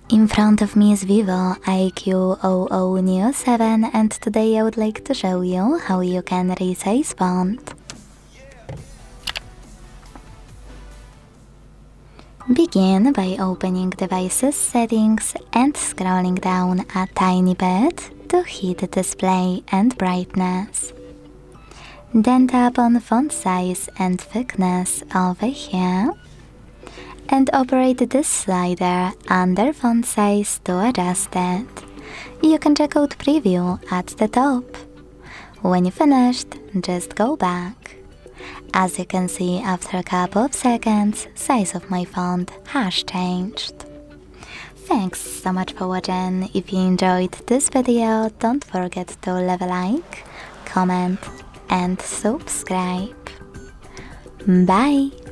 In front of me is VIVO iQOO Neo 7 and today I would like to show you how you can resize font. Begin by opening device's settings and scrolling down a tiny bit to hit display and brightness. Then tap on font size and thickness over here and operate this slider under font size to adjust it. You can check out preview at the top. When you finished, just go back. As you can see, after a couple of seconds, size of my font has changed. Thanks so much for watching. If you enjoyed this video, don't forget to leave a like, comment and subscribe. Bye!